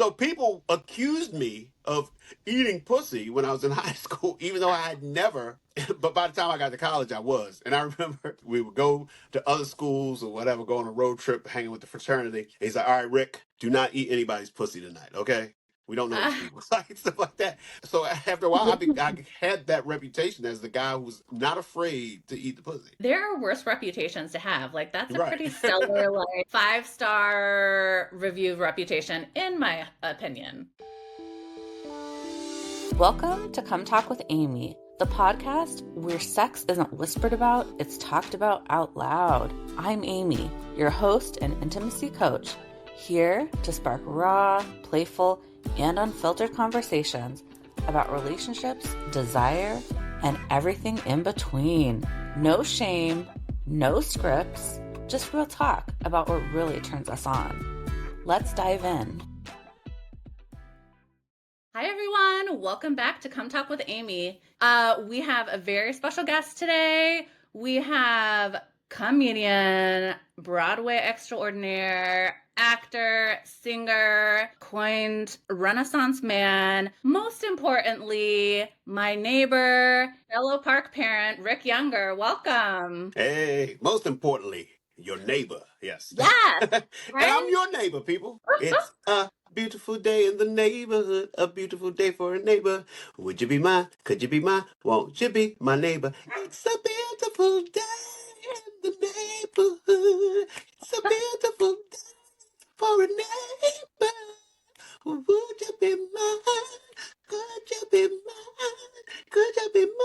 So people accused me of eating pussy when I was in high school, even though I had never. But by the time I got to college, I was. And I remember we would go to other schools or whatever, go on a road trip, hanging with the fraternity. He's like, all right, Rick, do not eat anybody's pussy tonight, okay? We don't know these people, like stuff like that. So after a while, I had that reputation as the guy who's not afraid to eat the pussy. There are worse reputations to have. Like, that's a Right. pretty stellar, like, 5-star review reputation, in my opinion. Welcome to Come Talk with Amy, the podcast where sex isn't whispered about, it's talked about out loud. I'm Amy, your host and intimacy coach, here to spark raw, playful, and unfiltered conversations about relationships, desire, and everything in between. No shame, no scripts, just real talk about what really turns us on. Let's dive in. Hi, everyone. Welcome back to Come Talk with Amy. We have a very special guest today. We have comedian, Broadway extraordinaire, actor, singer, coined Renaissance man, most importantly, my neighbor, fellow park parent, Rick Younger. Welcome. Hey, most importantly, your neighbor. Yes. Yes, And I'm right? your neighbor, people. It's a beautiful day in the neighborhood, a beautiful day for a neighbor. Would you be mine? Could you be mine? Won't you be my neighbor? It's a beautiful day in the neighborhood. It's a beautiful day for a neighbor. Would you be mine? Could you be mine? Could you be mine?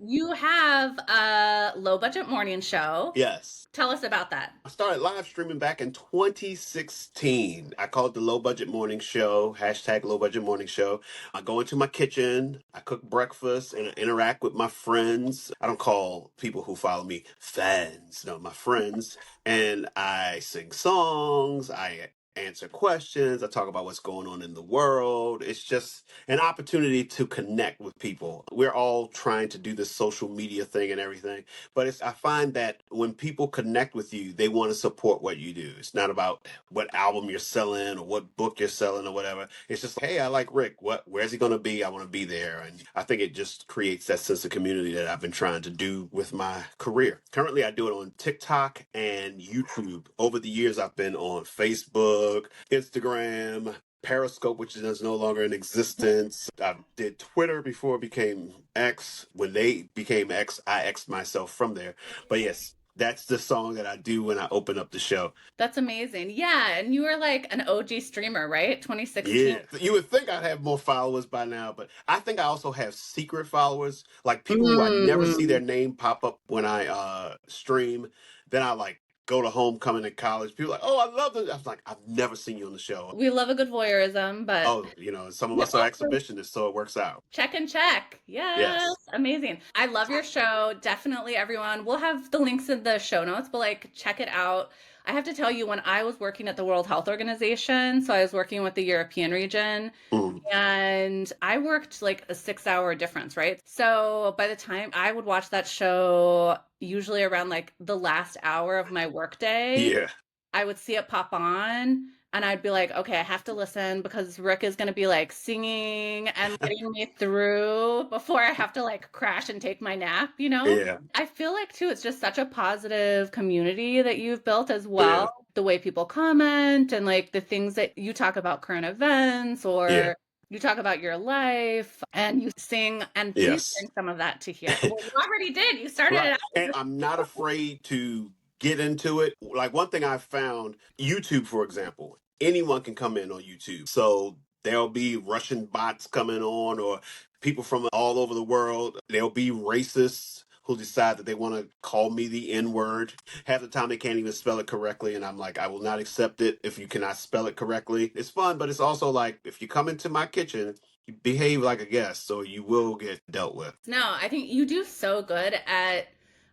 You have a low budget morning show. Yes. Tell us about that. I started live streaming back in 2016. I call it the Low Budget Morning Show, hashtag Low Budget Morning Show. I go into my kitchen, I cook breakfast, and I interact with my friends. I don't call people who follow me fans, no, my friends. And I sing songs, I answer questions, I talk about what's going on in the world. It's just an opportunity to connect with people. We're all trying to do this social media thing and everything. But I find that when people connect with you, they want to support what you do. It's not about what album you're selling or what book you're selling or whatever. It's just, hey, I like Rick. Where's he going to be? I want to be there. And I think it just creates that sense of community that I've been trying to do with my career. Currently, I do it on TikTok and YouTube. Over the years, I've been on Facebook, Instagram, Periscope, which is no longer in existence. I did Twitter before it became X. When they became X, I X'd myself from there. But yes, that's the song that I do when I open up the show. That's amazing. Yeah, and you were like an OG streamer, right? 2016. Yeah. You would think I'd have more followers by now, but I think I also have secret followers, like people who I never see their Mm. name pop up when I stream. Then I like go to homecoming in college. People are like, oh, I love this. I was like, I've never seen you on the show. We love a good voyeurism, but Oh, some of we us are also exhibitionists, so it works out. check and check. Yes, Yes. amazing. I love your show. Definitely, everyone. We'll have the links in the show notes, but like, check it out. I have to tell you, when I was working at the World Health Organization, so I was working with the European region, Mm. and I worked like a 6-hour difference, right? So by the time I would watch that show, usually around like the last hour of my workday, Yeah. I would see it pop on and I'd be like, okay, I have to listen because Rick is going to be like singing and letting me through before I have to like crash and take my nap, you know? Yeah. I feel like too, it's just such a positive community that you've built as Yeah. well. The way people comment and like the things that you talk about current events Yeah. or you talk about your life and you sing, and please Yes. bring some of that to here. Well, you already did. You started it Right. out. And I'm not afraid to get into it. Like one thing I've found, YouTube, for example, anyone can come in on YouTube. So there'll be Russian bots coming on or people from all over the world. There'll be racists who decide that they want to call me the N word. Half the time they can't even spell it correctly. And I'm like, I will not accept it if you cannot spell it correctly. It's fun, but it's also like, if you come into my kitchen, you behave like a guest, so you will get dealt with. No, I think you do so good at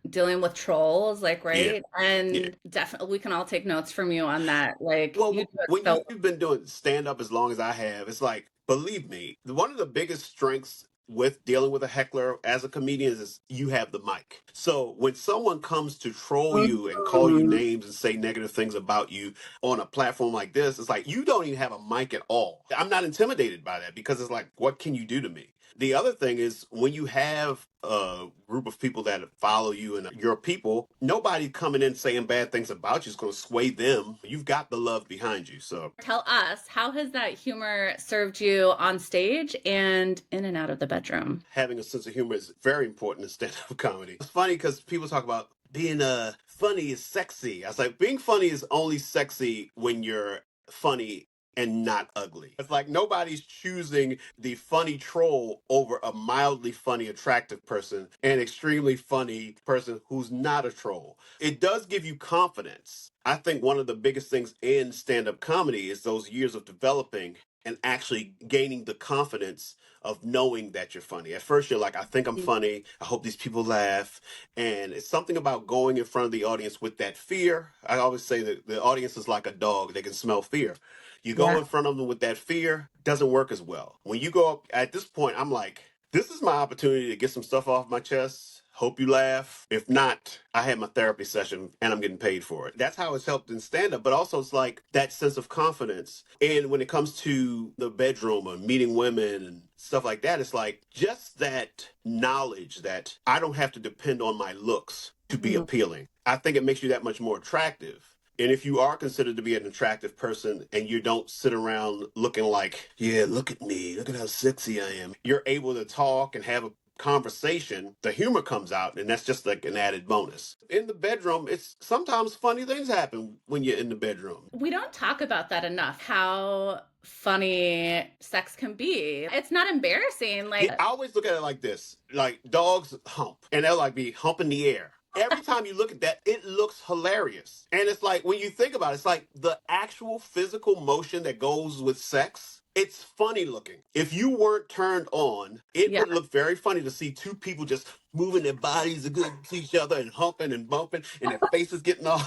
dealing with trolls, like, Yeah. right? Yeah. And definitely we can all take notes from you on that. Like, you Well, do it when so you've been doing stand up as long as I have, it's like, believe me, one of the biggest strengths with dealing with a heckler as a comedian is you have the mic. So when someone comes to troll you and call you Mhm. names and say negative things about you on a platform like this, it's like you don't even have a mic at all. I'm not intimidated by that because it's like, what can you do to me? The other thing is when you have a group of people that follow you and your people, nobody coming in saying bad things about you is going to sway them. You've got the love behind you. So Tell us, how has that humor served you on stage and in and out of the bedroom? having a sense of humor is very important in stand-up comedy. It's funny because people talk about being funny is sexy. I was like, being funny is only sexy when you're funny and not ugly. It's like nobody's choosing the funny troll over a mildly funny, attractive person and extremely funny person who's not a troll. It does give you confidence. I think one of the biggest things in stand-up comedy is those years of developing and actually gaining the confidence of knowing that you're funny. At first, you're like, I think I'm funny. I hope these people laugh. And it's something about going in front of the audience with that fear. I always say that the audience is like a dog, they can smell fear. You go Yeah. in front of them with that fear, doesn't work as well. When you go up at this point, I'm like, this is my opportunity to get some stuff off my chest. Hope you laugh. If not, I had my therapy session and I'm getting paid for it. That's how it's helped in stand up, but also it's like that sense of confidence. And when it comes to the bedroom or meeting women and stuff like that, it's like just that knowledge that I don't have to depend on my looks to be Mhm. appealing. I think it makes you that much more attractive. And if you are considered to be an attractive person and you don't sit around looking like, yeah, look at me, look at how sexy I am, you're able to talk and have a conversation, the humor comes out, and that's just like an added bonus. In the bedroom, it's sometimes funny things happen when you're in the bedroom. We don't talk about that enough, how funny sex can be. It's not embarrassing. Yeah, I always look at it like this, like dogs hump, and they'll like be humping the air. Every time you look at that, it looks hilarious. And it's like, when you think about it, it's like the actual physical motion that goes with sex. It's funny looking. If you weren't turned on, it Yeah. would look very funny to see two people just moving their bodies against each other and humping and bumping and their faces getting all,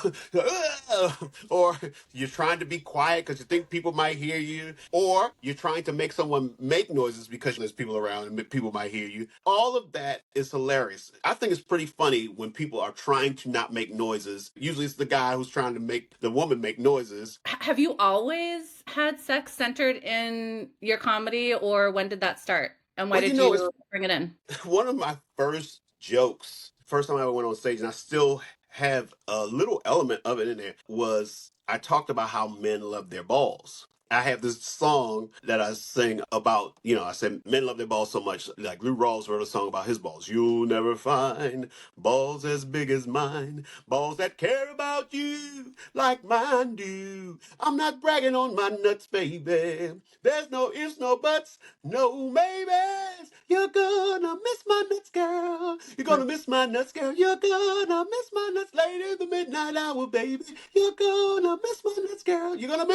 or you're trying to be quiet because you think people might hear you, or you're trying to make someone make noises because there's people around and people might hear you. All of that is hilarious. I think it's pretty funny when people are trying to not make noises. Usually it's the guy who's trying to make the woman make noises. Have you always had sex centered in your comedy, or when did that start? And why Well, you did know, it's you bring it in? one of my first jokes, first time I ever went on stage, and I still have a little element of it in there, was I talked about how men love their balls. I have this song that I sing about, I said men love their balls so much. Like Lou Rawls wrote a song about his balls. You'll never find balls as big as mine, balls that care about you like mine do. I'm not bragging on my nuts, baby. There's no ifs, no buts, no maybes. You're gonna miss my nuts, girl. You're gonna miss my nuts, girl. You're gonna miss my nuts late in the midnight hour, baby. You're gonna miss my nuts, girl. You're gonna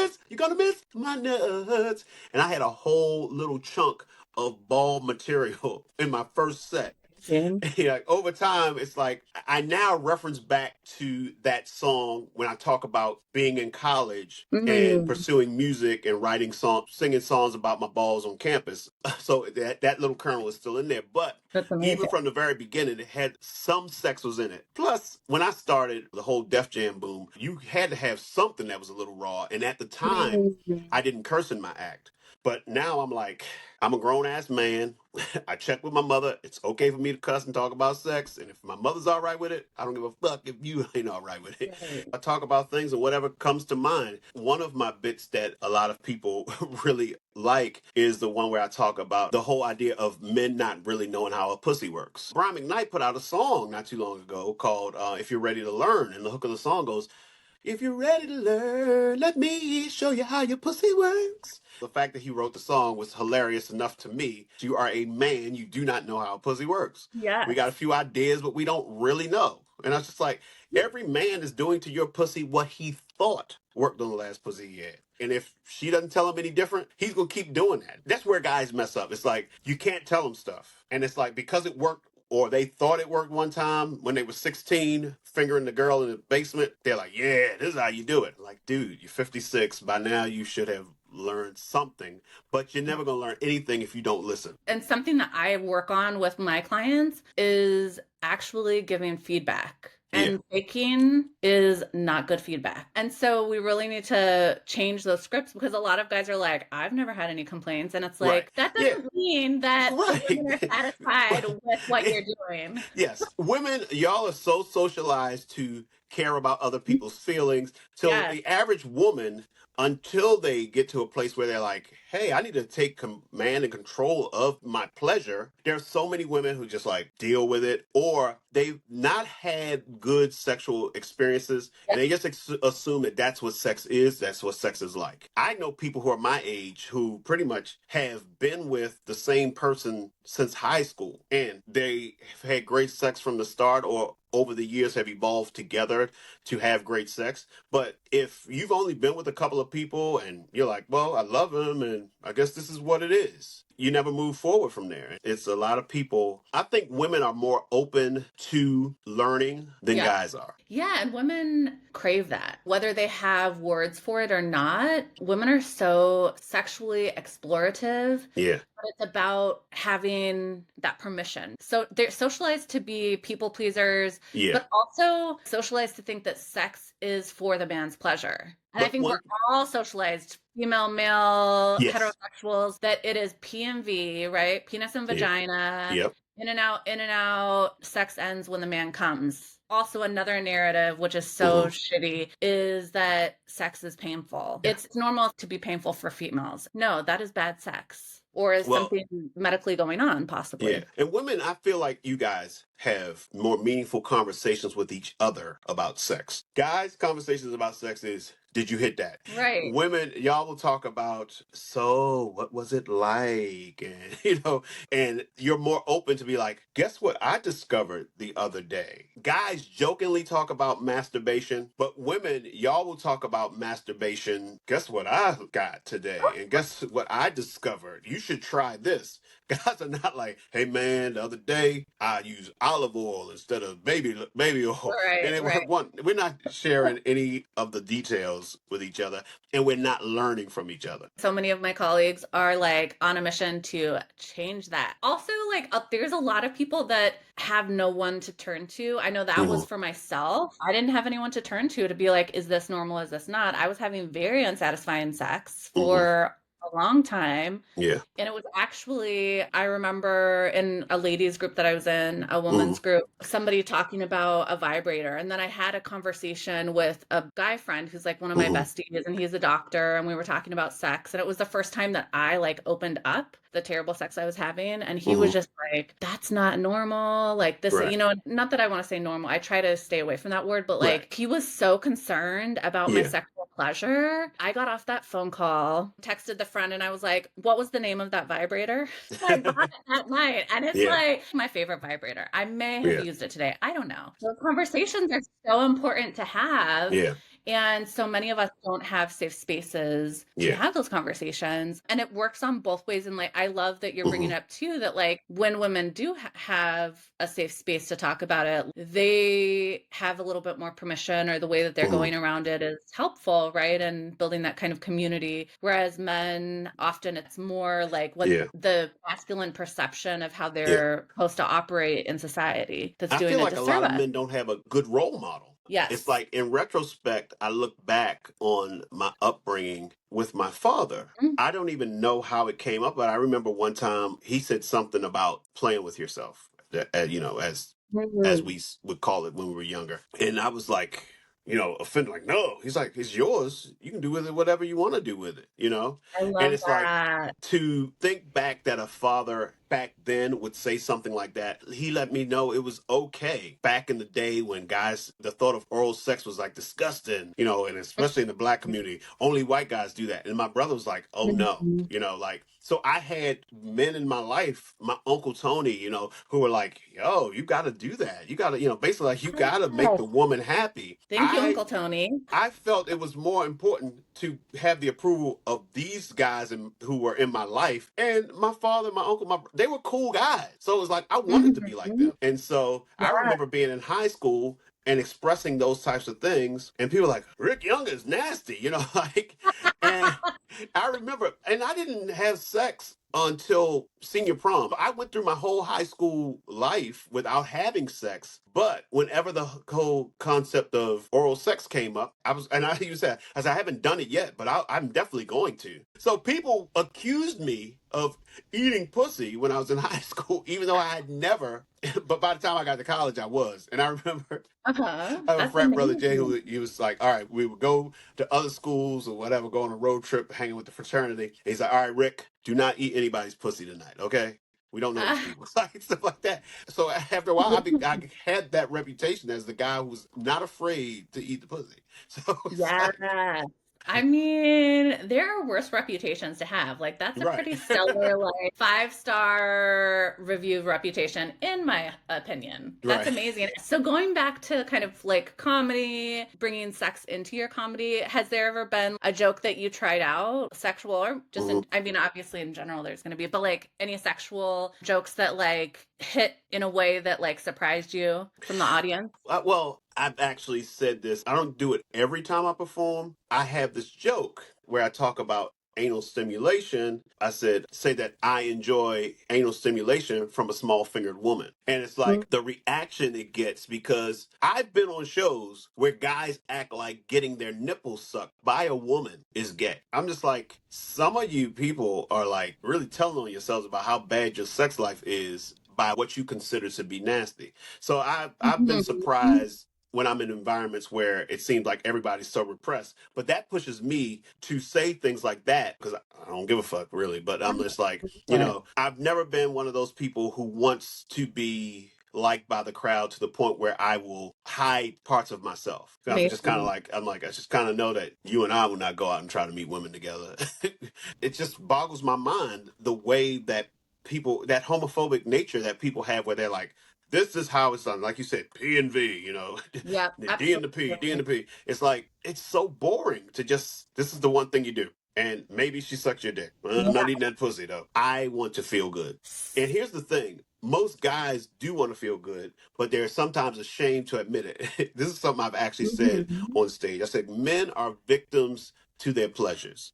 miss my nuts. And I had a whole little chunk of ball material in my first set. Yeah, over time, it's like I now reference back to that song when I talk about being in college and Mm, pursuing music and writing songs, singing songs about my balls on campus. So that little kernel is still in there. But that's even amazing. from the very beginning, it had some sex was in it. Plus, when I started the whole Def Jam boom, you had to have something that was a little raw. And at the time, Mm. I didn't curse in my act. But now I'm like, I'm a grown ass man. I check with my mother. It's okay for me to cuss and talk about sex. And if my mother's all right with it, I don't give a fuck if you ain't all right with it. Right. I talk about things and whatever comes to mind. One of my bits that a lot of people really like is the one where I talk about the whole idea of men not really knowing how a pussy works. Brian McKnight put out a song not too long ago called If You're Ready to Learn. And the hook of the song goes, if you're ready to learn, let me show you how your pussy works. The fact that he wrote the song was hilarious enough to me. You are a man, you do not know how a pussy works. We got a Yes. few ideas, but we don't really know. And I was just like, every man is doing to your pussy what he thought worked on the last pussy he had. And if she doesn't tell him any different, he's going to keep doing that. That's where guys mess up. It's like, you can't tell them stuff. And it's like, because it worked or they thought it worked one time when they were 16, fingering the girl in the basement, they're like, yeah, this is how you do it. Like, dude, you're 56. By now, you should have learn something, but you're never going to learn anything if you don't listen. And something that I work on with my clients is actually giving feedback. Yeah. And faking is not good feedback. And so we really need to change those scripts, because a lot of guys are like, I've never had any complaints. And it's Right. like, that Yeah. doesn't mean that the women are Right. satisfied with what you're doing. Yes. Women, y'all are so socialized to care about other people's feelings. So Yes. the average woman, until they get to a place where they're like, hey, I need to take command and control of my pleasure. There's so many women who just like deal with it, or they've not had good sexual experiences and they just assume that that's what sex is. That's what sex is like. I know people who are my age who pretty much have been with the same person since high school, and they have had great sex from the start, or over the years have evolved together to have great sex. But if you've only been with a couple of people and you're like, well, I love him and I guess this is what it is, you never move forward from there. It's a lot of people. I think women are more open to learning than guys are. Yeah, and women crave that. Whether they have words for it or not, women are so sexually explorative. Yeah. But it's about having that permission. So they're socialized to be people pleasers, Yeah. but also socialized to think that sex is for the man's pleasure. And I think we're all socialized, female, male, heterosexuals, that it is P and V, right? Penis and vagina. Yep. In and out, sex ends when the man comes. Also, another narrative, which is so shitty, is that sex is painful. It's normal to be painful for females. No, that is bad sex. Or is something medically going on, possibly. Yeah. And women, I feel like you guys have more meaningful conversations with each other about sex. Guys, conversations about sex is, did you hit that? Right. Women, y'all will talk about, so what was it like? And, and you're more open to be like, guess what I discovered the other day? Guys jokingly talk about masturbation, but women, y'all will talk about masturbation. Guess what I got today? And guess what I discovered? You should try this. Guys are not like, hey man, the other day I used olive oil instead of baby oil. Right, And we're not sharing any of the details with each other, and we're not learning from each other. So many of my colleagues are like on a mission to change that. Also, like there's a lot of people that have no one to turn to. I know that was for myself. I didn't have anyone to turn to be like, is this normal? Is this not? I was having very unsatisfying sex for a long time. Yeah. And it was actually, I remember in a ladies group that I was in, a woman's group, somebody talking about a vibrator. And then I had a conversation with a guy friend who's like one of my besties, and he's a doctor, and we were talking about sex. And it was the first time that I like opened up the terrible sex I was having. And he was just like, that's not normal. Like this, not that I want to say normal. I try to stay away from that word, but like he was so concerned about my sexual pleasure. I got off that phone call, texted the friend, and I was like, what was the name of that vibrator? I bought it that night. And it's like my favorite vibrator. I may have used it today. I don't know. Those conversations are so important to have. Yeah. And so many of us don't have safe spaces to have those conversations. And it works on both ways. And like, I love that you're bringing up too, that like when women do have a safe space to talk about it, they have a little bit more permission, or the way that they're going around it is helpful, right? And building that kind of community. Whereas men, often it's more like what the masculine perception of how they're supposed to operate in society that's doing I feel like a a lot of disservice. men don't have a good role model. Yes. It's like in retrospect, I look back on my upbringing with my father. I don't even know how it came up, but I remember one time he said something about playing with yourself, as we would call it when we were younger. And I was like, offended, like, no. He's like, it's yours. You can do with it whatever you want to do with it, I love and it's that. like, to think back that a father back then would say something like that. He let me know it was okay back in the day when guys, the thought of oral sex was like disgusting, and especially in the Black community, only white guys do that. And my brother was like, oh no, so I had men in my life, my Uncle Tony, who were like, yo, you got to do that. You got to, basically like, you got to make the woman happy. Thank you, Uncle Tony. I felt it was more important to have the approval of these guys who were in my life. And my father, my uncle, they were cool guys. So it was like, I wanted to be like them. And so I remember being in high school and expressing those types of things. And people were like, Rick Young is nasty, and I remember, and I didn't have sex until senior prom. I went through my whole high school life without having sex. But whenever the whole concept of oral sex came up, I used that, I said, I haven't done it yet, but I'm definitely going to. So people accused me of eating pussy when I was in high school, even though I had never. But by the time I got to college, I was. And I remember Uh-huh. I have a That's frat brother, Jay, amazing. who he was like, all right, we would go to other schools or whatever, go on a road trip, hanging with the fraternity. And he's like, all right, Rick, do not eat anybody's pussy tonight, okay? We don't know these Ah. people, like stuff like that. So after a while, I had that reputation as the guy who was not afraid to eat the pussy. So it's like, Yeah. I mean, there are worse reputations to have. Like, that's a right, pretty stellar, like, five-star review reputation, in my opinion. That's right. amazing. So, going back to kind of like comedy, bringing sex into your comedy, has there ever been a joke that you tried out, sexual or just Mhm. in, I mean, obviously in general, there's going to be, but like any sexual jokes that like hit in a way that like surprised you from the audience? Well, I've actually said this. I don't do it every time I perform. I have this joke where I talk about anal stimulation. I say that I enjoy anal stimulation from a small fingered woman. And it's like the reaction it gets because I've been on shows where guys act like getting their nipples sucked by a woman is gay. I'm just like, some of you people are like really telling on yourselves about how bad your sex life is by what you consider to be nasty. So I've been Mhm. surprised when I'm in environments where it seems like everybody's so repressed. But that pushes me to say things like that because I don't give a fuck really. But I'm just like, But I've never been one of those people who wants to be liked by the crowd to the point where I will hide parts of myself. I'm just kind of amazing. like, I just kind of know that you and I will not go out and try to meet women together. It just boggles my mind the way that people, that homophobic nature that people have where they're like, this is how it's done. Like you said, P and V, Yep, the D and the P, D and absolutely. the P. It's like, it's so boring to just, this is the one thing you do. And maybe she sucks your dick. I'm Yeah. not eating that pussy though. I want to feel good. And here's the thing. Most guys do want to feel good, but they're sometimes ashamed to admit it. This is something I've actually said Mhm. on stage. I said, men are victims to their pleasures.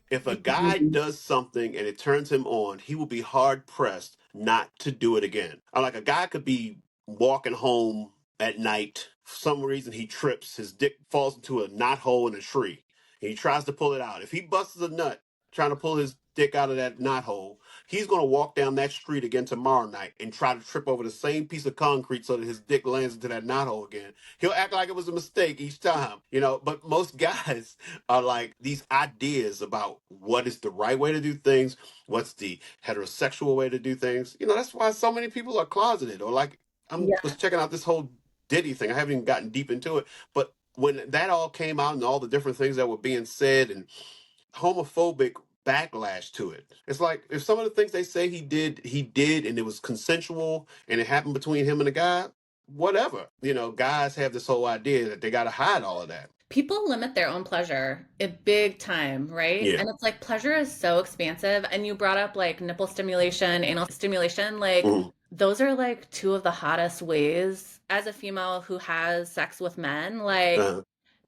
If a guy Mhm. does something and it turns him on, he will be hard pressed not to do it again. Like a guy could be walking home at night. For some reason, he trips. His dick falls into a knot hole in a tree. And he tries to pull it out. If he busts a nut trying to pull his dick out of that knot hole, he's going to walk down that street again tomorrow night and try to trip over the same piece of concrete so that his dick lands into that knot hole again. He'll act like it was a mistake each time, but most guys are like these ideas about what is the right way to do things, what's the heterosexual way to do things. That's why so many people are closeted or like was Yeah. checking out this whole Diddy thing. I haven't even gotten deep into it, but when that all came out and all the different things that were being said and homophobic backlash to it. It's like if some of the things they say he did and it was consensual and it happened between him and a guy, whatever. Guys have this whole idea that they got to hide all of that. People limit their own pleasure a big time, right? Yeah. And it's like pleasure is so expansive. And you brought up like nipple stimulation, anal stimulation, like Mhm. those are like two of the hottest ways as a female who has sex with men, like Uh,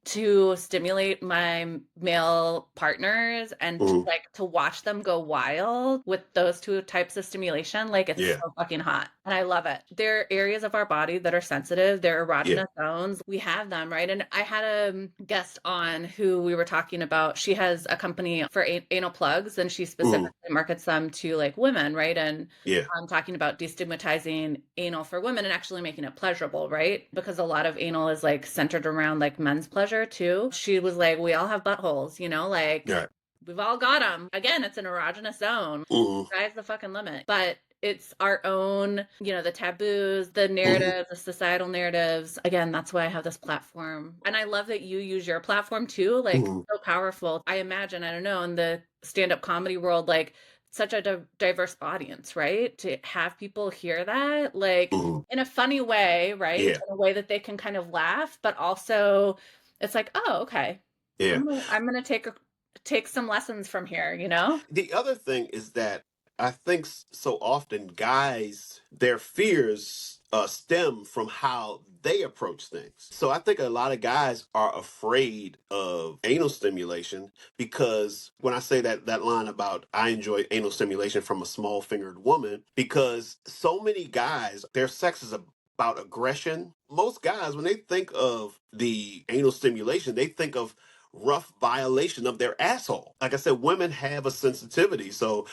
to stimulate my male partners and to mhm. like to watch them go wild with those two types of stimulation, like it's Yeah. so fucking hot and I love it. There are areas of our body that are sensitive. There are Yeah. erogenous zones. We have them, right? And I had a guest on who we were talking about. She has a company for anal plugs and she Mhm. specifically markets them to like women, right? And Yeah. I'm talking about destigmatizing anal for women and actually making it pleasurable, right? Because a lot of anal is like centered around like men's pleasure too. She was like, we all have buttholes, like Right. we've all got them. Again, it's an erogenous zone. Mhm. Sky's the fucking limit. But it's our own, the taboos, the Mhm. narratives, the societal narratives. Again, that's why I have this platform. And I love that you use your platform too. Like, Mhm. so powerful. I imagine, I don't know, in the stand up comedy world, like, such a diverse audience, right? To have people hear that, like, Mhm. in a funny way, right? Yeah. In a way that they can kind of laugh, but also it's like, oh, okay. Yeah. I'm gonna take some lessons from here, you know? The other thing is that I think so often guys, their fears stem from how they approach things. So I think a lot of guys are afraid of anal stimulation because when I say that line about I enjoy anal stimulation from a small fingered woman, because so many guys, their sex is about aggression. Most guys, when they think of the anal stimulation, they think of rough violation of their asshole. Like I said, women have a sensitivity. So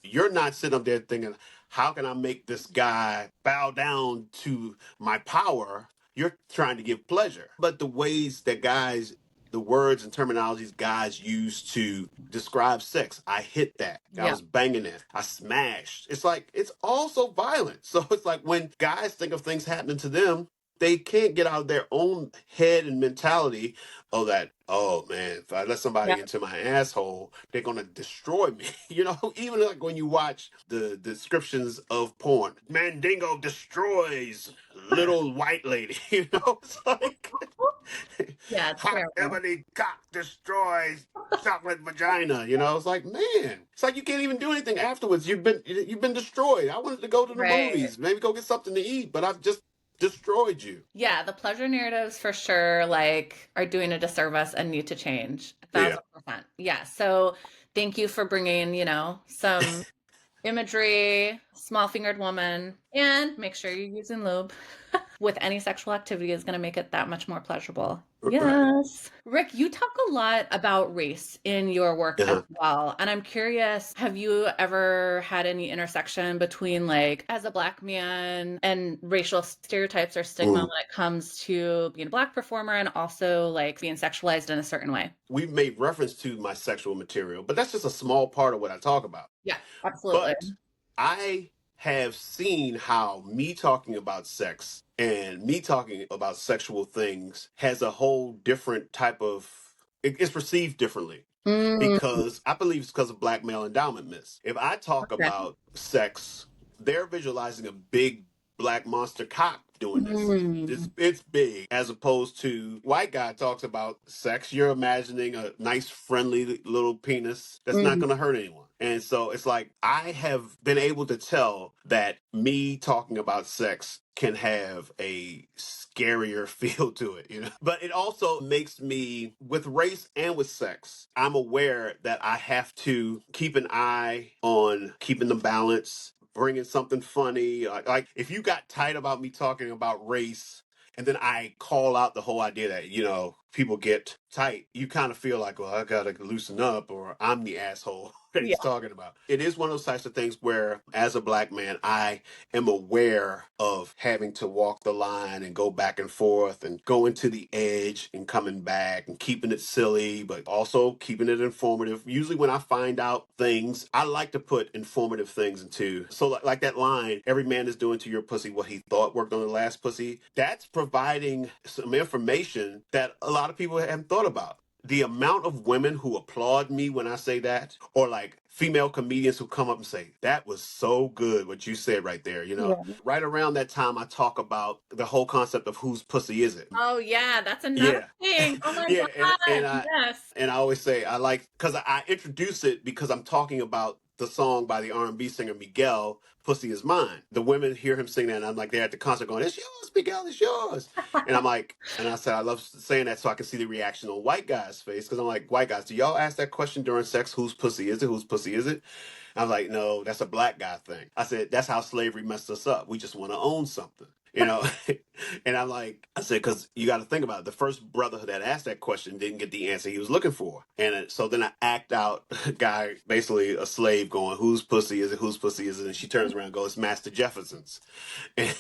you're not sitting up there thinking, how can I make this guy bow down to my power? You're trying to give pleasure. But the ways that guys, the words and terminologies guys use to describe sex, I hit that. I Yeah. was banging it. I smashed. It's like, it's also violent. So it's like when guys think of things happening to them, they can't get out of their own head and mentality oh man, if I let Yeah. somebody into my asshole, they're gonna destroy me. Even like when you watch the descriptions of porn, Mandingo destroys little white lady. It's like Yeah, it's hot terrible. ebony cock destroys chocolate vagina. It's like, man, it's like you can't even do anything afterwards. You've been destroyed. I wanted to go to the Right. movies, maybe go get something to eat, but I've just destroyed you. Yeah, the pleasure narratives for sure like are doing a disservice and need to change. Yeah. 1,000%. Yeah. So thank you for bringing, some imagery, small fingered woman, and make sure you're using lube with any sexual activity is going to make it that much more pleasurable. Right. Yes. Rick, you talk a lot about race in your work as Uh-huh. well. And I'm curious, have you ever had any intersection between like as a Black man and racial stereotypes or stigma Mhm. when it comes to being a Black performer and also like being sexualized in a certain way? We've made reference to my sexual material, but that's just a small part of what I talk about. Yeah, absolutely. But I have seen how me talking about sex and me talking about sexual things has a whole different type of, it's perceived differently Mm, because I believe it's because of black male endowment myths. If I talk okay. about sex, they're visualizing a big black monster cock doing this. Mm, It's big as opposed to white guy talks about sex. You're imagining a nice, friendly little penis that's not mm, going to hurt anyone. And so it's like I have been able to tell that me talking about sex can have a scarier feel to it. But it also makes me, with race and with sex, I'm aware that I have to keep an eye on keeping the balance, bringing something funny. Like if you got tight about me talking about race, and then I call out the whole idea that, people get tight, you kind of feel like, well, I gotta loosen up, or I'm the asshole that yeah. he's talking about. It is one of those types of things where, as a black man, I am aware of having to walk the line and go back and forth and going to the edge and coming back and keeping it silly, but also keeping it informative. Usually, when I find out things, I like to put informative things into. So, like that line, every man is doing to your pussy what he thought worked on the last pussy. That's providing some information that a lot of people haven't thought about. The amount of women who applaud me when I say that, or like female comedians who come up and say, that was so good what you said right there. Yeah. Right around that time, I talk about the whole concept of whose pussy is it. Oh yeah, that's another Yeah. thing. Oh my Yeah, and God. I Yes. and I always say I like, because I introduce it because I'm talking about the song by the R&B singer Miguel, "Pussy Is Mine." The women hear him sing that, and I'm like, they're at the concert going, "It's yours, Miguel, it's yours." And I'm like, and I said, I love saying that so I can see the reaction on white guys' face, because I'm like, white guys, do y'all ask that question during sex? Whose pussy is it? Whose pussy is it? I was like, no, that's a black guy thing. I said, that's how slavery messed us up. We just want to own something, you know? And I'm like, I said, because you got to think about it. The first brother that asked that question didn't get the answer he was looking for. So then I act out a guy, basically a slave going, whose pussy is it? Whose pussy is it? And she turns around and goes, Master Jefferson's. And,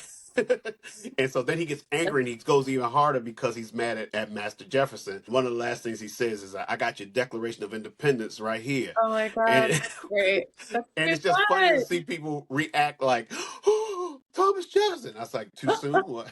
and so then he gets angry and he goes even harder because he's mad at Master Jefferson. One of the last things he says is, I got your Declaration of Independence right here. Oh my God. And That's great. That's and too it's just funny to good. see people react like, oh, Thomas Jefferson. I was like, too soon? What?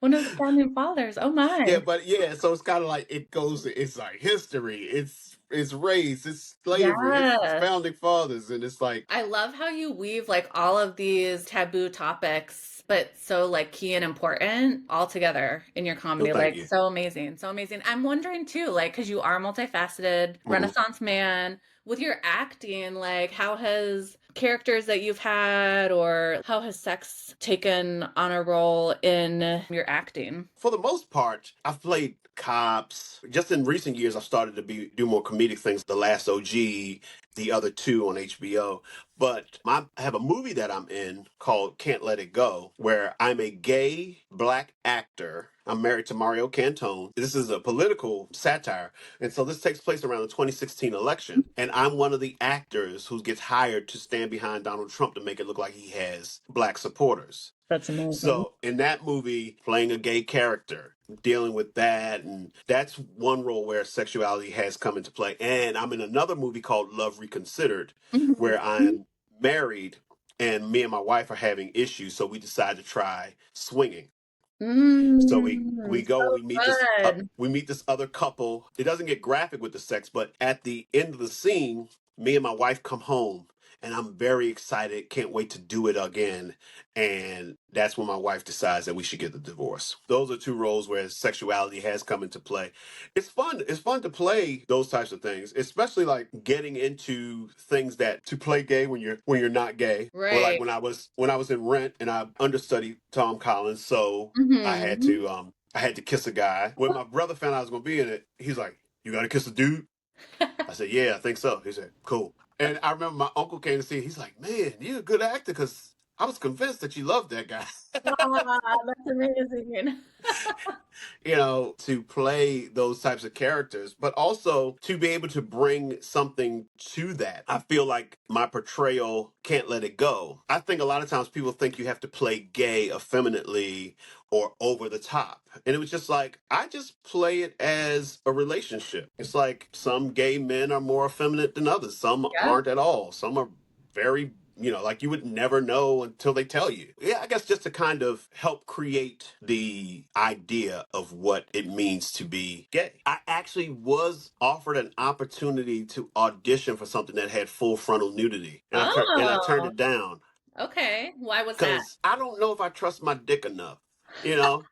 One of the founding fathers. Oh my. Yeah, but yeah, so it's kind of like it's like history, it's race, it's slavery, it's Yes. founding fathers, and it's like, I love how you weave like all of these taboo topics, but so like key and important all together in your no, comedy. thank Like you. so amazing. So amazing. I'm wondering too, like, because you are multifaceted, Hmm. Renaissance man, with your acting, like how has characters that you've had, or how has sex taken on a role in your acting? For the most part, I've played cops. Just in recent years, I've started to do more comedic things. The Last OG, the other two on HBO. But I have a movie that I'm in called Can't Let It Go, where I'm a gay black actor. I'm married to Mario Cantone. This is a political satire. And so this takes place around the 2016 election. And I'm one of the actors who gets hired to stand behind Donald Trump to make it look like he has black supporters. That's amazing. So in that movie, playing a gay character, dealing with that, and that's one role where sexuality has come into play. And I'm in another movie called Love Reconsidered, where Mhm. I'm married and me and my wife are having issues, so we decide to try swinging. So we go and So good. we meet this other couple. It doesn't get graphic with the sex, but at the end of the scene, me and my wife come home and I'm very excited, can't wait to do it again. And that's when my wife decides that we should get the divorce. Those are two roles where sexuality has come into play. It's fun. It's fun to play those types of things, especially like getting into things that to play gay when you're not gay. Or like Right. when I was in Rent and I understudied Tom Collins, so Hmm. I had to kiss a guy. When my brother found out I was gonna be in it, he's like, "You gotta kiss a dude?" I said, "Yeah, I think so." He said, "Cool." And I remember my uncle came to see it. He's like, "Man, you're a good actor," because I was convinced that you loved that guy. Ah, that's amazing. You know, to play those types of characters, but also to be able to bring something to that. I feel like my portrayal Can't Let It Go. I think a lot of times people think you have to play gay effeminately or over the top. And it was just like, I just play it as a relationship. It's like some gay men are more effeminate than others, some Yeah. aren't at all, some are very, you know, like you would never know until they tell you. Yeah, I guess just to kind of help create the idea of what it means to be gay. I actually was offered an opportunity to audition for something that had full frontal nudity, and I turned Oh, it down okay. Why was that? because I don't know if I trust my dick enough. You know,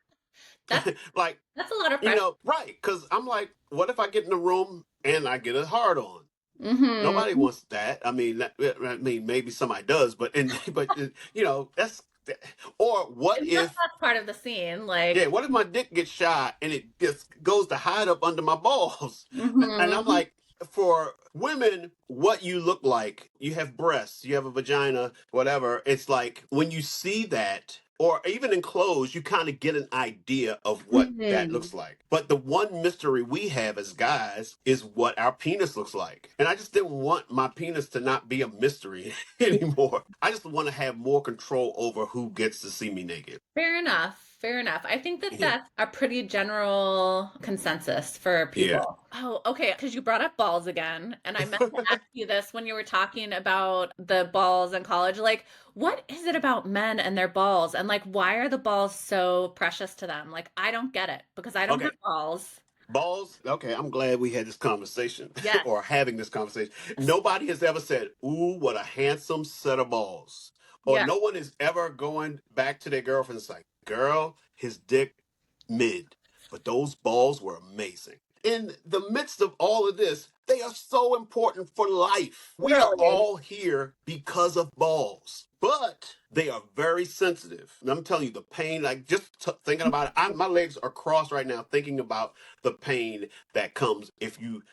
That's like that's a lot of you pressure. know, right? Because I'm like, what if I get in the room and I get a hard on? Nobody Hmm. wants that. I mean, maybe somebody does, but you know, that's or what And if that's part of the scene. yeah, Like, what if my dick gets shot and it just goes to hide up under my balls? And I'm hmm. like, for women, what you look like, you have breasts, you have a vagina, whatever. It's like when you see that, or even in clothes, you kind of get an idea of what that Hmm. looks like. But the one mystery we have as guys is what our penis looks like. And I just didn't want my penis to not be a mystery anymore. I just want to have more control over who gets to see me naked. Fair enough. Fair enough. I think that Yeah. that's a pretty general consensus for Yeah. people. Oh, okay. Because you brought up balls again. And I meant to ask you this when you were talking about the balls in college. Like, what is it about men and their balls? And like, why are the balls so precious to them? Like, I don't get it because I don't have Okay. balls. Balls. Okay. I'm glad we had this conversation Yes. or having this conversation. Nobody has ever said, "Ooh, what a handsome set of balls." Or Yeah. no one is ever going back to their girlfriend and saying, "Girl, his dick mid, but those balls were amazing." In the midst of all of this, they are so important for life. We are Really? all here because of balls, but they are very sensitive. And I'm telling you, the pain, like thinking about it, my legs are crossed right now thinking about the pain that comes if you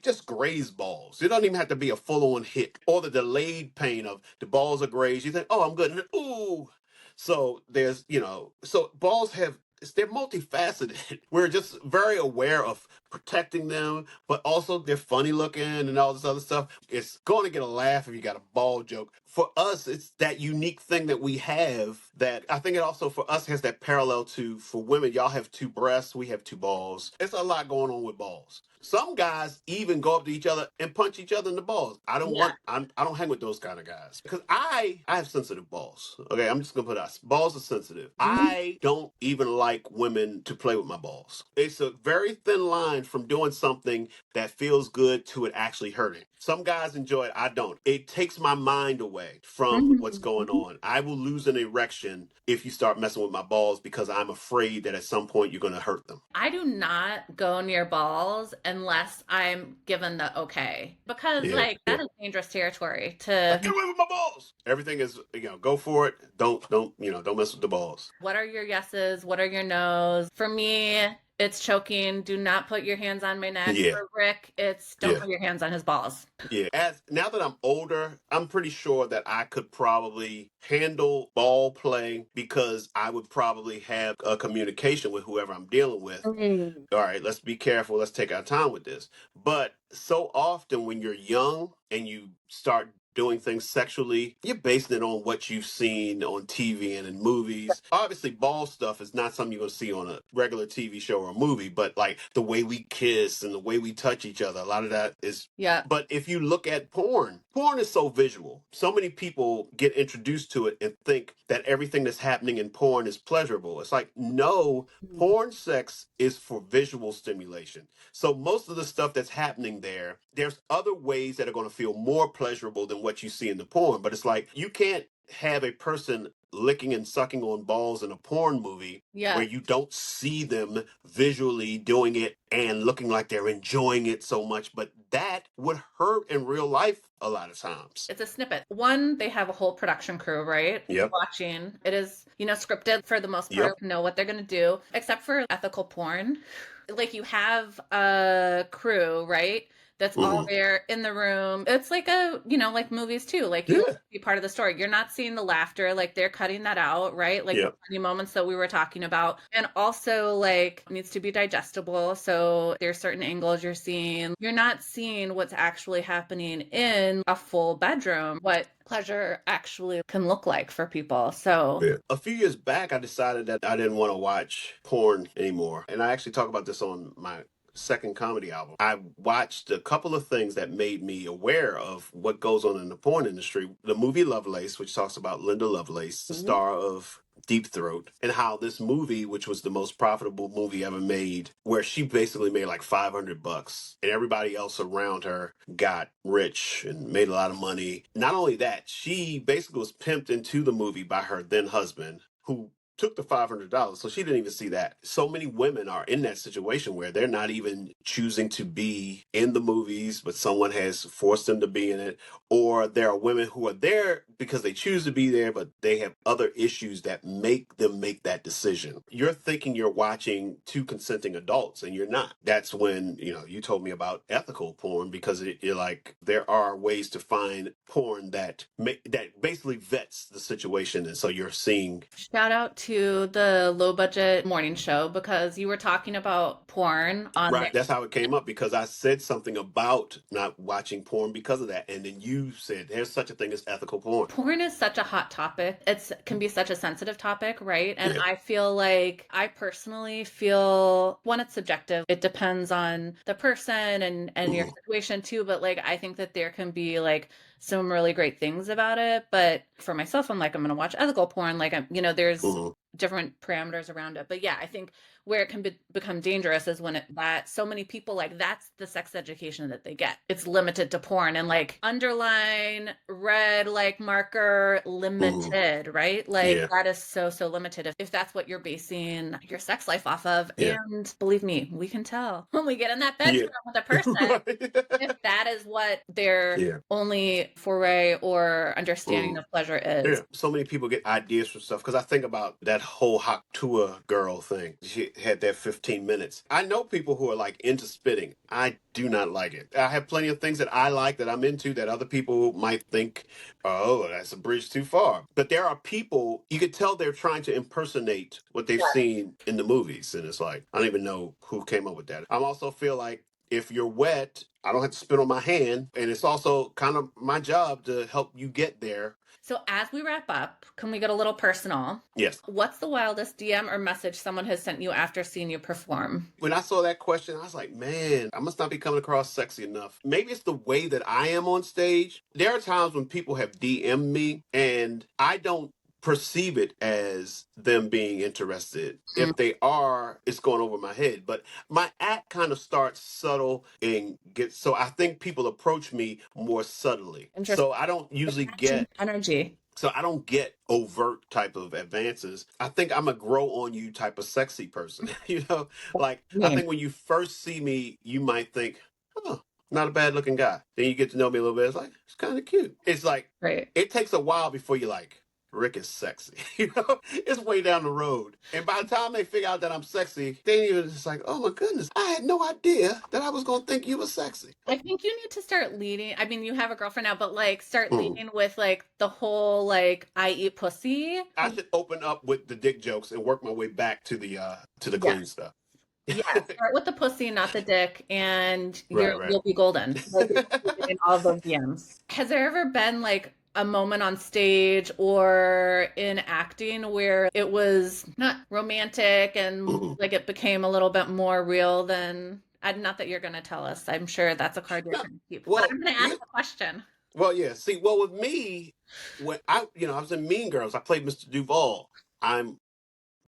just graze balls. It doesn't even have to be a full-on hit or the delayed pain of the balls are grazed. You think, oh, I'm good. And then, ooh. So there's, you know, so balls have they're multifaceted. We're just very aware of protecting them, but also they're funny looking and all this other stuff. It's going to get a laugh if you got a ball joke. For us, it's that unique thing that we have that I think it also for us has that parallel to for women. Y'all have two breasts, we have two balls. There's a lot going on with balls. Some guys even go up to each other and punch each other in the balls. Yeah. I don't hang with those kind of guys because I have sensitive balls. Okay, I'm just gonna put us balls are sensitive. Mhm. I don't even like like women to play with my balls. It's a very thin line from doing something that feels good to it actually hurting. Some guys enjoy it. I don't. It takes my mind away from what's going Mhm. on. I will lose an erection if you start messing with my balls because I'm afraid that at some point you're going to hurt them. I do not go near balls unless I'm given the okay. Because Yeah, like yeah. that is dangerous territory Like, to get away with my balls. Everything is, go for it. Don't mess with the balls. what are your yeses? What are your nos? For me, it's choking. Do not put your hands on my neck. Yeah, For Rick, it's don't yeah. put your hands on his balls. Yeah, as now that I'm older, I'm pretty sure that I could probably handle ball play because I would probably have a communication with whoever I'm dealing with. Mm. All right, let's be careful. Let's take our time with this. But so often when you're young and you start doing things sexually, you're basing it on what you've seen on TV and in movies. Obviously, ball stuff is not something you're going to see on a regular TV show or a movie, but like the way we kiss and the way we touch each other, a lot of that is. Yeah. But if you look at porn is so visual. So many people get introduced to it and think that everything that's happening in porn is pleasurable. It's like, no, porn sex is for visual stimulation. So most of the stuff that's happening there's other ways that are going to feel more pleasurable than what you see in the porn. But it's like you can't have a person licking and sucking on balls in a porn movie Yeah. where you don't see them visually doing it and looking like they're enjoying it so much. But that would hurt in real life a lot of times. It's a snippet. One, they have a whole production crew, right? Yep. Watching. It is, scripted for the most part, Yep. know what they're going to do, except for ethical porn. Like you have a crew, right? That's all Hmm. there in the room. It's like like movies too. Like you Yeah. be part of the story. You're not seeing the laughter. Like they're cutting that out, right? Like the Yep. funny moments that we were talking about. And also like needs to be digestible. So there's certain angles you're seeing. You're not seeing what's actually happening in a full bedroom, what pleasure actually can look like for people. So Yeah. A few years back, I decided that I didn't want to watch porn anymore. And I actually talk about this on my second comedy album. I watched a couple of things that made me aware of what goes on in the porn industry. The movie Lovelace, which talks about Linda Lovelace, the star of Deep Throat, and how this movie, which was the most profitable movie ever made, where she basically made like $500 and everybody else around her got rich and made a lot of money. Not only that, she basically was pimped into the movie by her then husband, who took the $500, so she didn't even see that. So many women are in that situation where they're not even choosing to be in the movies, but someone has forced them to be in it. Or there are women who are there because they choose to be there, but they have other issues that make them make that decision. You're thinking you're watching two consenting adults, and you're not. That's when, you told me about ethical porn, because you're like, there are ways to find porn that basically vets the situation. And so you're seeing. shout out to the low budget morning show because you were talking about porn on there. Right. That's how it came up, because I said something about not watching porn because of that. And then you said there's such a thing as ethical porn. Porn is such a hot topic. It can be such a sensitive topic, right? And Yeah. I feel like I personally feel one, it's subjective. It depends on the person and your situation too. But like I think that there can be like some really great things about it. But for myself, I'm like, I'm gonna watch ethical porn. Like there's Mhm. different parameters around it. But yeah, I think where it can become dangerous is when that so many people like that's the sex education that they get. It's limited to porn and like underline red like marker limited, right? Like Yeah. that is so limited if that's what you're basing your sex life off of. Yeah. And believe me, we can tell when we get in that Yeah. bedroom with a person if that is what their Yeah. only foray or understanding of pleasure is. Yeah. So many people get ideas from stuff, because I think about that whole hot tour girl thing. She had that 15 minutes. I know people who are like into spitting. I do not like it. I have plenty of things that I like, that I'm into, that other people might think, oh, that's a bridge too far. But there are people, you could tell they're trying to impersonate what they've seen in the movies. And it's like, I don't even know who came up with that. I also feel like if you're wet, I don't have to spit on my hand. And it's also kind of my job to help you get there. So as we wrap up, can we get a little personal? Yes. What's the wildest DM or message someone has sent you after seeing you perform? When I saw that question, I was like, man, I must not be coming across sexy enough. Maybe it's the way that I am on stage. There are times when people have DM'd me and I don't perceive it as them being interested. If they are, it's going over my head. But my act kind of starts subtle and gets, so I think people approach me more subtly. Interesting. So I don't usually get Energy. so I don't get overt type of advances. I think I'm a grow on you type of sexy person. Like I think when you first see me, you might think, oh, not a bad looking guy. Then you get to know me a little bit. It's like, it's kind of cute. It's like, Right. it takes a while before you're like, Rick is sexy. It's way down the road. And by the time they figure out that I'm sexy, they even just like, oh my goodness, I had no idea that I was going to think you were sexy. I think you need to start leading. I mean, you have a girlfriend now, but like start Mm. leading with like the whole like I eat pussy. I should open up with the dick jokes and work my way back to the Yeah. clean stuff. Yeah, start with the pussy, not the dick, and Right. you'll be golden. Like you're getting all of those DMs. Has there ever been like a moment on stage or in acting where it was not romantic and Mhm. like it became a little bit more real than, not that you're going to tell us. I'm sure that's a card you're No, trying to keep. But well, I'm going to ask the question. well, yeah. See, well, with me, when I was in Mean Girls, I played Mr. Duval. I'm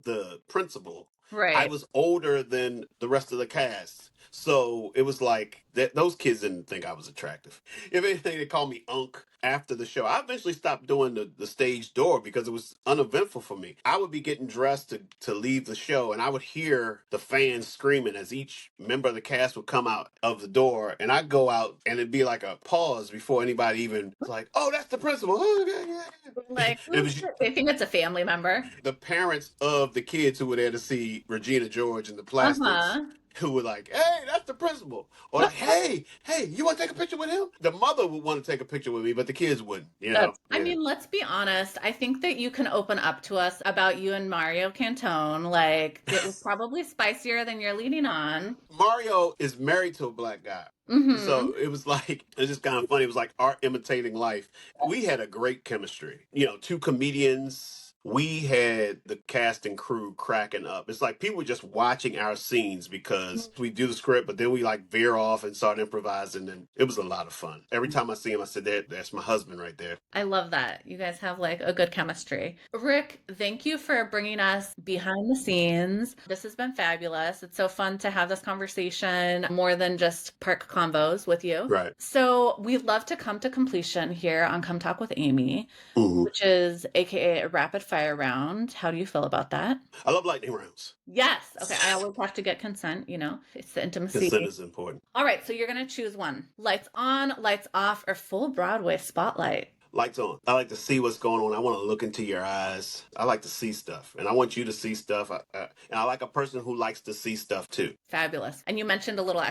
the principal. I Right. was older than the rest of the cast. So it was like that those kids didn't think I was attractive. If anything, they called me Unk after the show. I eventually stopped doing the stage door because it was uneventful for me. I would be getting dressed to leave the show, and I would hear the fans screaming as each member of the cast would come out of the door, and I'd go out and it'd be like a pause before anybody even was like, oh, that's the principal. Oh, yeah. Like, It was they think it's a family member. the parents of the kids who were there to see Regina George and the Plastics, Uh-huh. who were like, hey, that's the principal. Or like, hey, you want to take a picture with him? The mother would want to take a picture with me, but the kids wouldn't, I Yeah. mean, let's be honest. I think that you can open up to us about you and Mario Cantone. Like, it was probably spicier than you're leading on. Mario is married to a black guy. Mm-hmm. So it was like, it's just kind of funny. It was like art imitating life. We had a great chemistry. Two comedians. We had the cast and crew cracking up. It's like people were just watching our scenes because we do the script, but then we like veer off and start improvising. And it was a lot of fun. Every time I see him, I said, that's my husband right there. I love that. You guys have like a good chemistry. Rick, thank you for bringing us behind the scenes. This has been fabulous. It's so fun to have this conversation more than just park convos with you. Right. So we love to come to completion here on Come Talk with Amy, Mhm. which is AKA a rapid fire round. How do you feel about that? I love lightning rounds. Yes. Okay. I always have to get consent, it's the intimacy. Consent is important. All right. So you're going to choose one: lights on, lights off, or full Broadway spotlight. Lights on. I like to see what's going on. I want to look into your eyes. I like to see stuff, and I want you to see stuff. And I like a person who likes to see stuff too. Fabulous. And you mentioned a little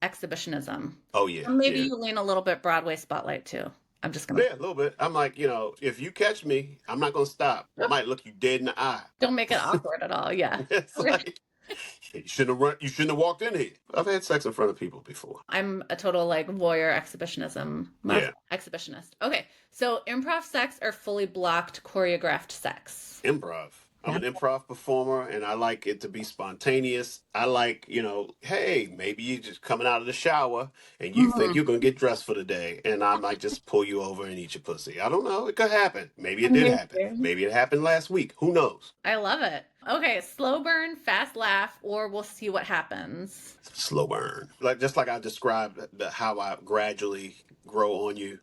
exhibitionism. Oh yeah. Or maybe yeah. you lean a little bit Broadway spotlight too. I'm just gonna. Yeah, a little bit. I'm like, if you catch me, I'm not gonna stop. I might look you dead in the eye. Don't make it awkward at all. Yeah. It's like, you shouldn't have run. You shouldn't have walked in here. I've had sex in front of people before. I'm a total like voyeur exhibitionism. Yeah. Exhibitionist. Okay. So improv sex or fully blocked choreographed sex? Improv. I'm an improv performer and I like it to be spontaneous. I like, hey, maybe you're just coming out of the shower and you think you're going to get dressed for the day. And I might just pull you over and eat your pussy. I don't know. It could happen. Maybe it did happen. Maybe it happened last week. Who knows? I love it. Okay. Slow burn, fast laugh, or we'll see what happens. Slow burn. Just like I described how I gradually grow on you.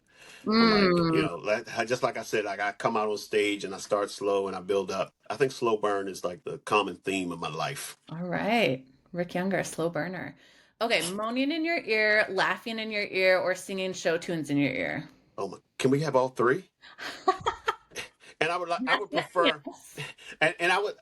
Just like I said, like I come out on stage and I start slow and I build up. I think slow burn is like the common theme of my life. All right. Rick Younger, slow burner. Okay, moaning in your ear, laughing in your ear, or singing show tunes in your ear. Oh my, can we have all three? And I would prefer, and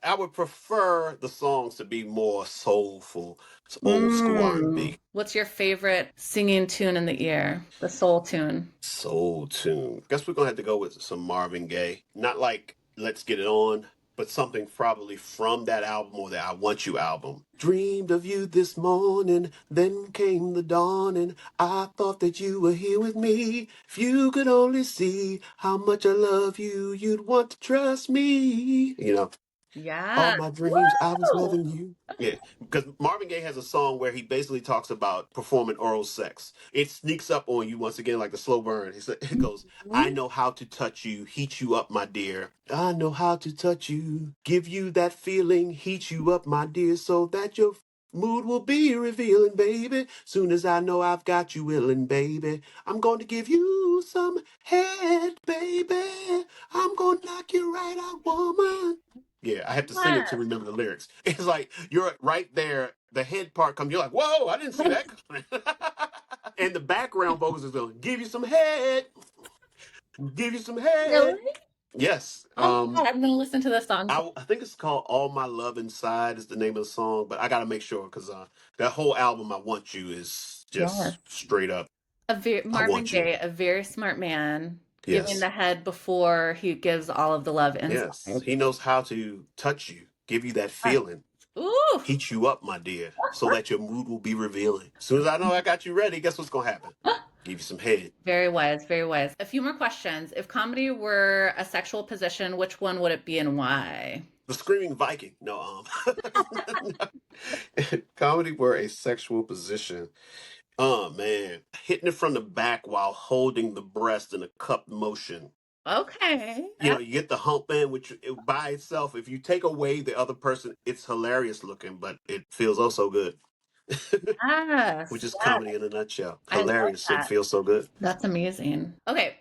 I would prefer the songs to be more soulful, old school R&B. What's your favorite singing tune in the ear? The soul tune. Soul tune. Guess we're gonna have to go with some Marvin Gaye. Not like Let's Get It On, but something probably from that album or that I Want You album. Dreamed of you this morning, then came the dawning. I thought that you were here with me. If you could only see how much I love you, you'd want to trust me. Yeah. All my dreams, I was Woo! loving you. Yeah, because Marvin Gaye has a song where he basically talks about performing oral sex. It sneaks up on you once again, like the slow burn. It goes, I Mhm. know how to touch you, heat you up, my dear. I know how to touch you, give you that feeling, heat you up, my dear, so that your mood will be revealing, baby. Soon as I know I've got you willing, baby, I'm going to give you some head, baby. I'm going to knock you right out, woman. Yeah, I have to sing it to remember the lyrics. It's like you're right there, the head part comes, you're like, whoa, I didn't see that coming. And the background vocals is going, give you some head, give you some head. Really? Yes. Oh my God, I'm gonna listen to this song. I think it's called All My Love Inside is the name of the song, but I got to make sure because that whole album, I Want You, is just Yes. straight up, I Marvin want you. Gaye, a very smart man, giving Yes. the head before he gives all of the love Yes. inside. He knows how to touch you, give you that Yes. feeling. Ooh, Heat you up, my dear, so that your mood will be revealing. As soon as I know I got you ready, guess what's gonna happen? Give you some head. very wise, very wise. A few more questions. If comedy were a sexual position, which one would it be and why? The screaming Viking. No, comedy were a sexual position. Oh man, hitting it from the back while holding the breast in a cupped motion. Okay. You know, you get the hump in, which by itself, if you take away the other person, it's hilarious looking, but it feels oh so good. Which Yes, is yes. comedy in a nutshell. I love Hilarious and that. feels so good. That's amazing. Okay,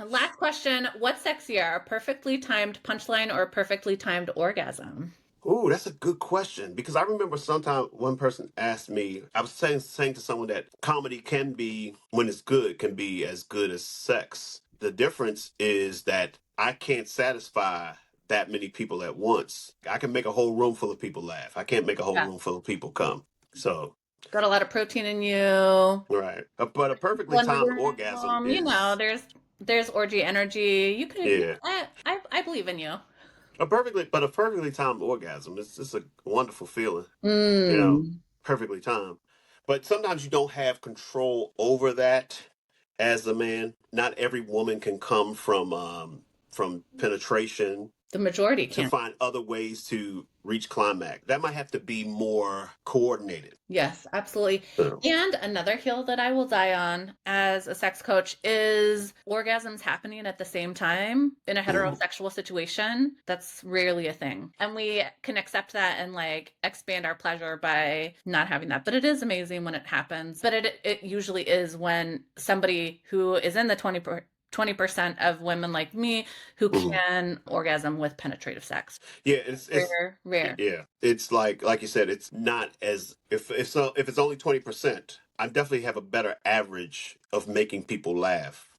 last question. What's sexier, a perfectly timed punchline or a perfectly timed orgasm? Ooh, that's a good question because I remember sometime one person asked me, I was saying to someone that comedy can be, when it's good, can be as good as sex. The difference is that I can't satisfy that many people at once. I can make a whole room full of people laugh. I can't make a whole Yeah. room full of people come. So, Got a lot of protein in you. right. But a perfectly In the timed orgasm room, is, there's orgy energy. yeah. I believe in you. A perfectly timed orgasm is just a wonderful feeling. You know, Mm. perfectly timed. But sometimes you don't have control over that as a man. Not every woman can come from penetration The majority to can't. find other ways to reach climax. That might have to be more coordinated. Yes, absolutely. So, And another hill that I will die on as a sex coach is orgasms happening at the same time in a mm, heterosexual situation. That's rarely a thing. And we can accept that and like expand our pleasure by not having that. But it is amazing when it happens. But it usually is when somebody who is in the 20% of women like me who mm. can orgasm with penetrative sex. Yeah, it's Rare, rare. yeah, it's like you said, it's not as if it's only 20%, I definitely have a better average of making people laugh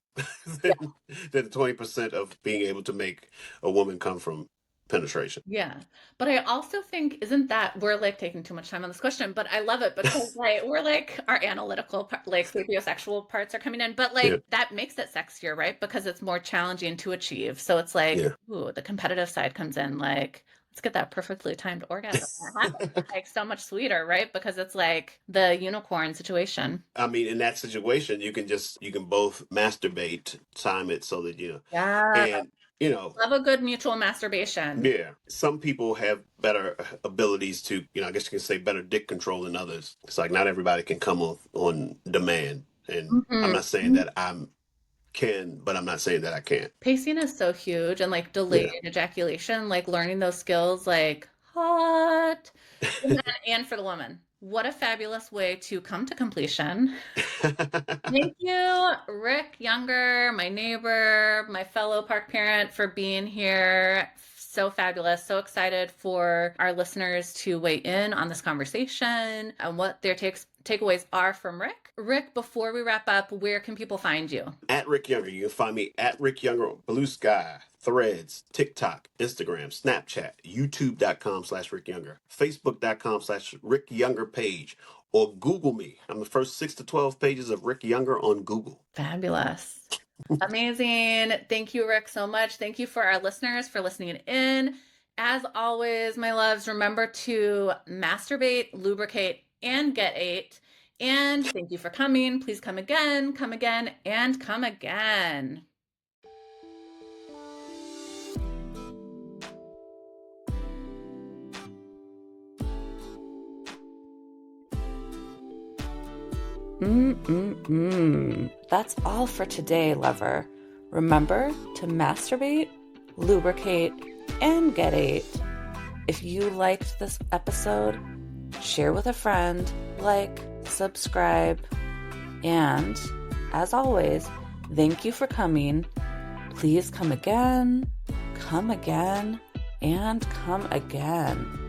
than 20% of being able to make a woman come from penetration. Yeah. But I also think, isn't that we're like taking too much time on this question, but I love it because like we're like our analytical like sapiosexual parts are coming in, but Yeah, like that makes it sexier, right? Because it's more challenging to achieve. So it's like, yeah. ooh, the competitive side comes in like, let's get that perfectly timed orgasm. That happens. Like so much sweeter, right? Because it's like the unicorn situation. I mean, in that situation, you can both masturbate, time it so that Yeah. and you know, Love a good mutual masturbation. yeah. Some people have better abilities to, I guess you can say better dick control than others. It's like not everybody can come on demand, and I'm not saying Mhm. that but I'm not saying that I can't. Pacing is so huge and like delayed Yeah. ejaculation, like learning those skills, like hot. And for the woman, what a fabulous way to come to completion. Thank you, Rick Younger, my neighbor, my fellow park parent, for being here. So fabulous. So excited for our listeners to weigh in on this conversation and what their takeaways are from Rick. Rick, before we wrap up, where can people find you? At Rick Younger. You can find me at Rick Younger on Blue Sky, Threads, TikTok, Instagram, Snapchat, YouTube.com/, Rick Younger, Facebook.com/, Rick Younger page, or Google me. I'm the first 6 to 12 pages of Rick Younger on Google. Fabulous. Amazing. Thank you, Rick, so much. Thank you for our listeners for listening in. As always, my loves, remember to masturbate, lubricate, and get ate. And thank you for coming. Please come again, and come again. That's all for today, lover. Remember to masturbate, lubricate, and get ate. If you liked this episode, share with a friend, like, subscribe, and as always, thank you for coming. Please come again, and come again.